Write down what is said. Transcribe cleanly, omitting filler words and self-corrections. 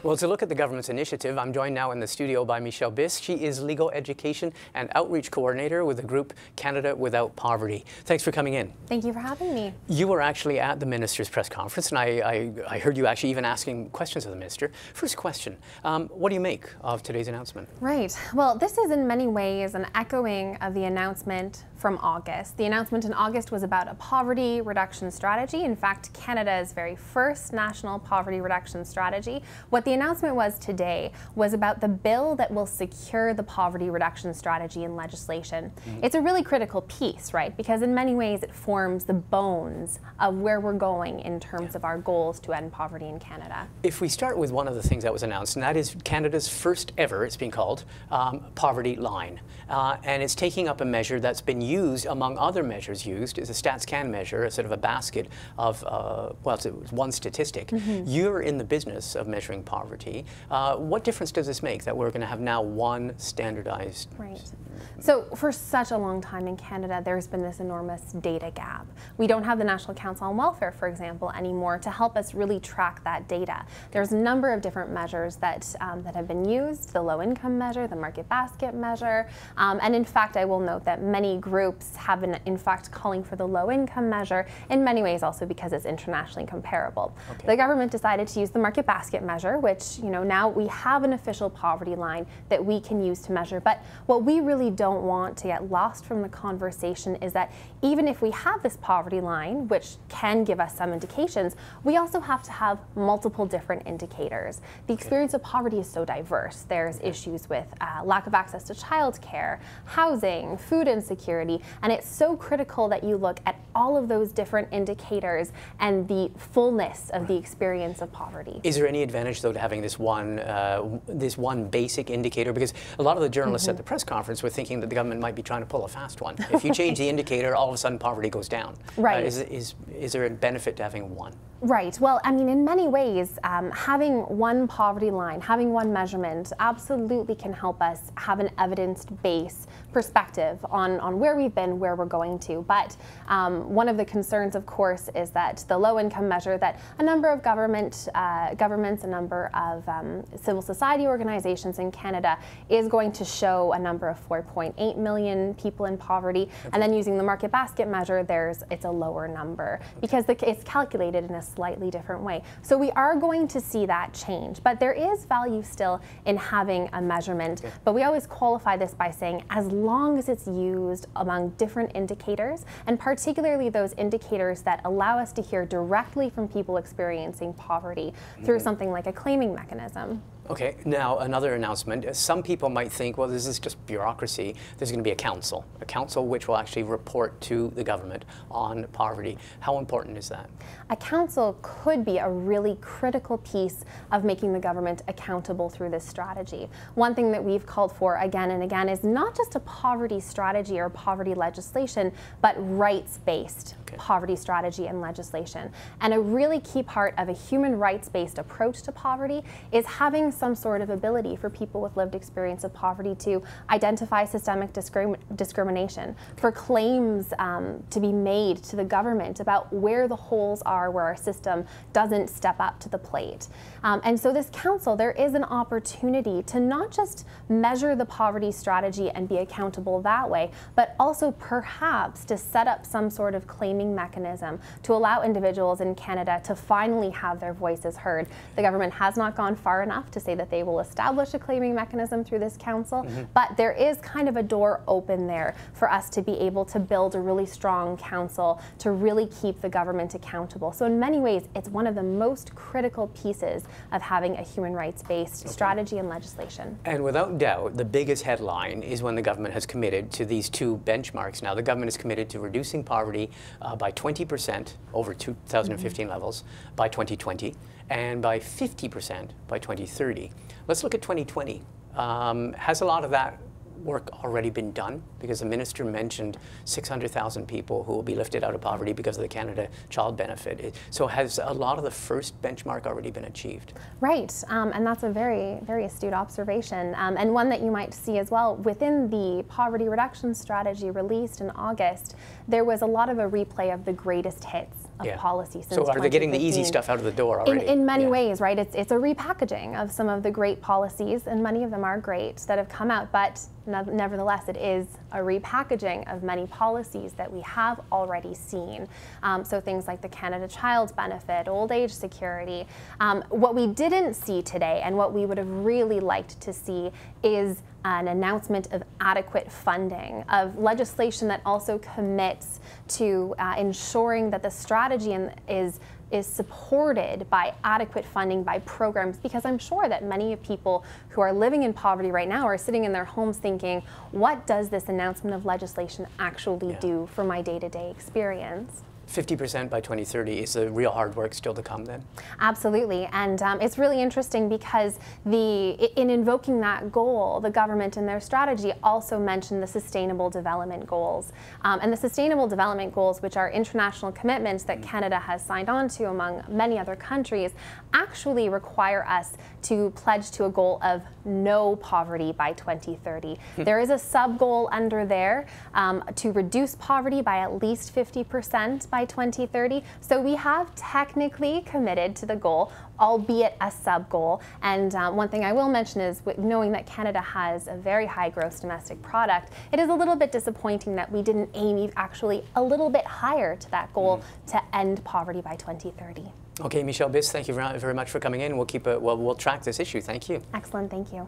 Well, to look at the government's initiative, I'm joined now in the studio by Michèle Biss. She is Legal Education and Outreach Coordinator with the group Canada Without Poverty. Thanks for coming in. Thank you for having me. You were actually at the Minister's press conference, and I heard you actually even asking questions of the Minister. First question, what do you make of today's announcement? Right. Well, this is in many ways an echoing of the announcement from August. The announcement in August was about a poverty reduction strategy. In fact, Canada's very first national poverty reduction strategy. What the announcement was today was about the bill that will secure the poverty reduction strategy in legislation. It's a really critical piece, right? Because in many ways it forms the bones of where we're going in terms of our goals to end poverty in Canada. If we start with one of the things that was announced, and that is Canada's first ever, it's been called, poverty line. And it's taking up a measure that's been used, among other measures used, is a StatsCan measure, a sort of a basket of, well, it's one statistic. You're in the business of measuring poverty. What difference does this make that we're going to have now one standardized? Right. So for such a long time in Canada, there's been this enormous data gap. We don't have the National Council on Welfare, for example, anymore to help us really track that data. There's a number of different measures that have been used, the low income measure, the market basket measure, and in fact, I will note that many groups have been in fact calling for the low income measure, in many ways also because it's internationally comparable. Okay. The government decided to use the market basket measure, which, you know, now we have an official poverty line that we can use to measure. But what we really don't want to get lost from the conversation is that even if we have this poverty line, which can give us some indications, we also have to have multiple different indicators. The experience of poverty is so diverse. There's issues with lack of access to childcare, housing, food insecurity, and it's so critical that you look at all of those different indicators and the fullness of the experience of poverty. Is there any advantage, though, to having this one basic indicator? Because a lot of the journalists at the press conference were thinking that the government might be trying to pull a fast one. If you change the indicator, all of a sudden poverty goes down. Right. Is there a benefit to having one? Right. Well, I mean, in many ways, having one poverty line, having one measurement absolutely can help us have an evidence-based perspective on where we've been, where we're going to. But one of the concerns, of course, is that the low-income measure that a number of governments, a number of civil society organizations in Canada is going to show a number of 4.8 million people in poverty. And then using the market basket measure, it's a lower number because it's calculated in a slightly different way. So we are going to see that change, but there is value still in having a measurement. But we always qualify this by saying as long as it's used among different indicators, and particularly those indicators that allow us to hear directly from people experiencing poverty through something like a claiming mechanism. Okay, now another announcement. Some people might think, well, this is just bureaucracy. There's going to be a council which will actually report to the government on poverty. How important is that? A council could be a really critical piece of making the government accountable through this strategy. One thing that we've called for again and again is not just a poverty strategy or poverty legislation, but rights-based poverty strategy and legislation. And a really key part of a human rights-based approach to poverty is having some sort of ability for people with lived experience of poverty to identify systemic discrimination, for claims to be made to the government about where the holes are, where our system doesn't step up to the plate. And so this council, there is an opportunity to not just measure the poverty strategy and be accountable that way, but also perhaps to set up some sort of claiming mechanism to allow individuals in Canada to finally have their voices heard. The government has not gone far enough to say that they will establish a claiming mechanism through this council, but there is kind of a door open there for us to be able to build a really strong council to really keep the government accountable. So in many ways, it's one of the most critical pieces of having a human rights-based strategy and legislation. And without doubt, the biggest headline is when the government has committed to these two benchmarks. Now, the government is committed to reducing poverty by 20% over 2015 levels by 2020 and by 50% by 2030. Let's look at 2020. Has a lot of that work already been done? Because the minister mentioned 600,000 people who will be lifted out of poverty because of the Canada Child Benefit. So has a lot of the first benchmark already been achieved? Right, and that's a very, very astute observation, and one that you might see as well within the poverty reduction strategy released in August. There was a lot of a replay of the greatest hits policy since So are they getting the easy 2015. stuff out of the door already? In many ways, right? It's a repackaging of some of the great policies, and many of them are great, that have come out, but nevertheless, it is a repackaging of many policies that we have already seen. So things like the Canada Child Benefit, old age security. What we didn't see today, and what we would have really liked to see, is an announcement of adequate funding, of legislation that also commits to ensuring that the strategy is supported by adequate funding, by programs, because I'm sure that many people who are living in poverty right now are sitting in their homes thinking, what does this announcement of legislation actually do for my day-to-day experience? 50% by 2030 is the real hard work still to come then? Absolutely, and it's really interesting because in invoking that goal, the government in their strategy also mentioned the Sustainable Development Goals. And the Sustainable Development Goals, which are international commitments that Canada has signed on to among many other countries, actually require us to pledge to a goal of no poverty by 2030. There is a sub-goal under there to reduce poverty by at least 50% by 2030. So we have technically committed to the goal, albeit a sub-goal. And one thing I will mention is, knowing that Canada has a very high gross domestic product, it is a little bit disappointing that we didn't aim actually a little bit higher to that goal to end poverty by 2030. Okay, Michèle Biss, thank you very much for coming in. We'll track this issue. Thank you. Excellent, thank you.